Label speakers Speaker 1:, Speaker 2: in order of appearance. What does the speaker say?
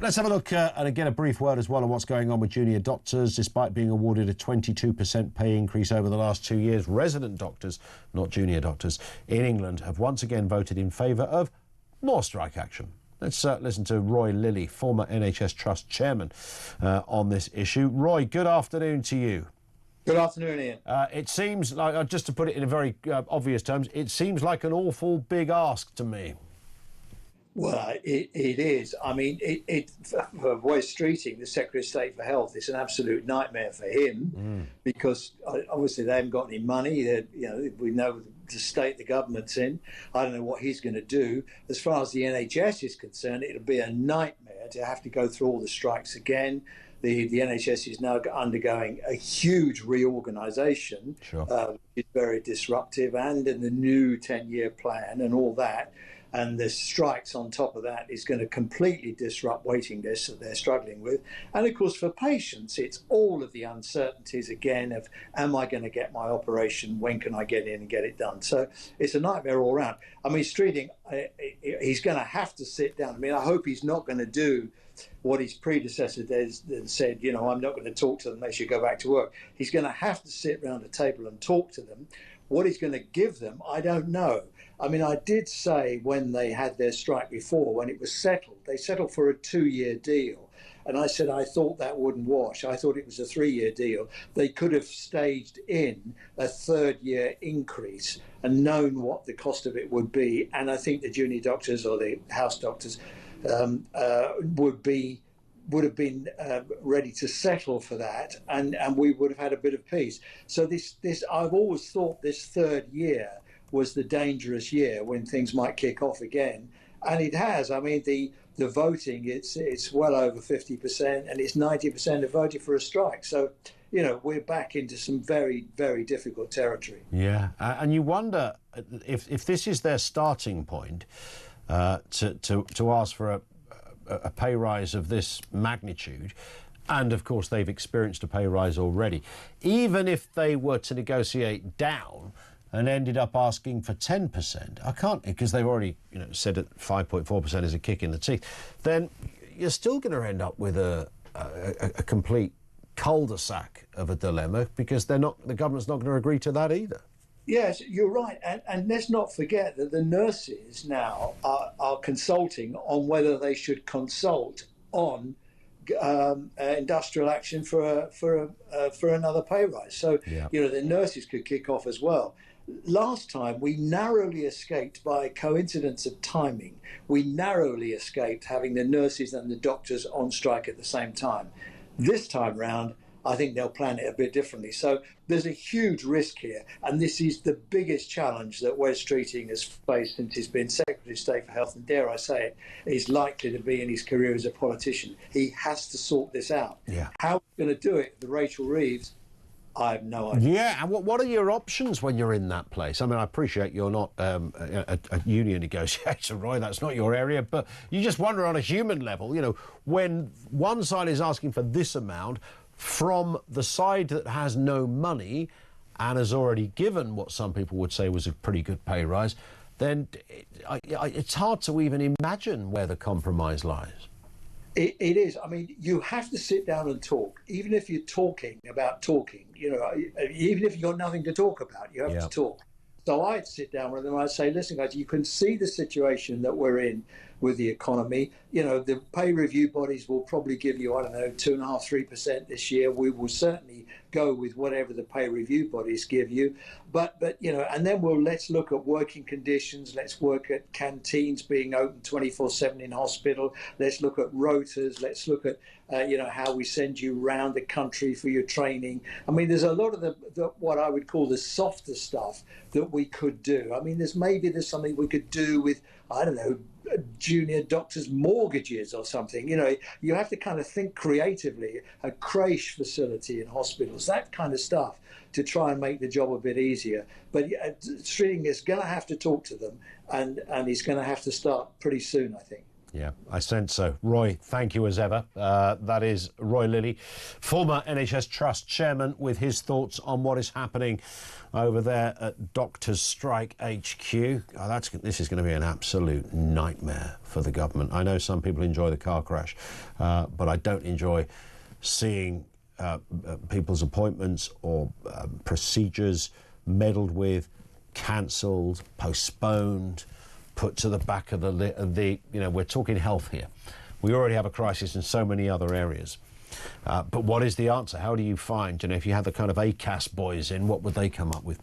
Speaker 1: Let's have a look and get a brief word as well on what's going on with junior doctors. Despite being awarded a 22% pay increase over the last 2 years, resident doctors, not junior doctors, in England have once again voted in favour of more strike action. Let's listen to Roy Lilly, former NHS Trust chairman, on this issue. Roy, good afternoon to you.
Speaker 2: Good afternoon, Ian.
Speaker 1: It seems like, just to put it in a very obvious terms, it seems like an awful big ask to me.
Speaker 2: Well, it is. I mean, for Wes Streeting, the Secretary of State for Health, it's an absolute nightmare for him because obviously they haven't got any money. We know the state the government's in. I don't know what he's going to do. As far as the NHS is concerned, it'll be a nightmare to have to go through all the strikes again. The NHS is now undergoing a huge reorganisation,
Speaker 1: Sure.
Speaker 2: Which is very disruptive, and in the new 10-year plan and all that. And the strikes on top of that is going to completely disrupt waiting lists that they're struggling with. And of course, for patients, it's all of the uncertainties again of, am I going to get my operation? When can I get in and get it done? So it's a nightmare all around. I mean, Streeting, he's going to have to sit down. I mean, I hope he's not going to do what his predecessor said, I'm not going to talk to them, they should go back to work. He's going to have to sit around a table and talk to them. What he's going to give them, I don't know. I mean, I did say when they had their strike before, when it was settled, they settled for a 2-year deal. And I said, I thought that wouldn't wash. I thought it was a 3-year deal. They could have staged in a 3rd-year increase and known what the cost of it would be. And I think the junior doctors or the house doctors would have been ready to settle for that, and we would have had a bit of peace. So this I've always thought this 3rd year was the dangerous year when things might kick off again, and it has. I mean, the voting, it's well over 50%, and it's 90% have voted for a strike. So we're back into some very, very difficult territory.
Speaker 1: Yeah, and you wonder if this is their starting point to ask for a pay rise of this magnitude, and of course they've experienced a pay rise already. Even if they were to negotiate down and ended up asking for 10%, I can't, because they've already said that 5.4% is a kick in the teeth, then you're still going to end up with a complete cul-de-sac of a dilemma, because the government's not going to agree to that either.
Speaker 2: Yes, you're right. And let's not forget that the nurses now are consulting on whether they should consult on industrial action for another pay rise. So,
Speaker 1: yeah.
Speaker 2: The nurses could kick off as well. Last time, we narrowly escaped, by coincidence of timing, we narrowly escaped having the nurses and the doctors on strike at the same time. This time round, I think they'll plan it a bit differently. So there's a huge risk here. And this is the biggest challenge that Wes Streeting has faced since he's been Secretary of State for Health. And dare I say it, he's likely to be in his career as a politician. He has to sort this out.
Speaker 1: Yeah.
Speaker 2: How he's going to do it, the Rachel Reeves, I have no idea.
Speaker 1: Yeah, and what are your options when you're in that place? I mean, I appreciate you're not a union negotiator, Roy, that's not your area, but you just wonder on a human level, when one side is asking for this amount from the side that has no money and has already given what some people would say was a pretty good pay rise, then it's hard to even imagine where the compromise lies.
Speaker 2: It is. I mean, you have to sit down and talk, even if you're talking about talking, even if you've got nothing to talk about, you have to talk. So I'd sit down with them and I'd say, listen, guys, you can see the situation that we're in with the economy. The pay review bodies will probably give you, 2.5%, 3% this year. We will certainly go with whatever the pay review bodies give you. But and then let's look at working conditions. Let's work at canteens being open 24/7 in hospital. Let's look at rotas. Let's look at how we send you around the country for your training. I mean, there's a lot of the what I would call the softer stuff that we could do. I mean, there's something we could do with, junior doctors' mortgages or something. You have to kind of think creatively, a creche facility in hospitals, that kind of stuff, to try and make the job a bit easier. But Streeting is going to have to talk to them, and he's going to have to start pretty soon, I think.
Speaker 1: Yeah, I sense so. Roy, thank you as ever. That is Roy Lilly, former NHS Trust chairman, with his thoughts on what is happening over there at Doctors Strike HQ. Oh, this is going to be an absolute nightmare for the government. I know some people enjoy the car crash, but I don't enjoy seeing people's appointments or procedures meddled with, cancelled, postponed, put to the back of the we're talking health here. We already have a crisis in so many other areas. But what is the answer? How do you find, if you had the kind of ACAS boys in, what would they come up with?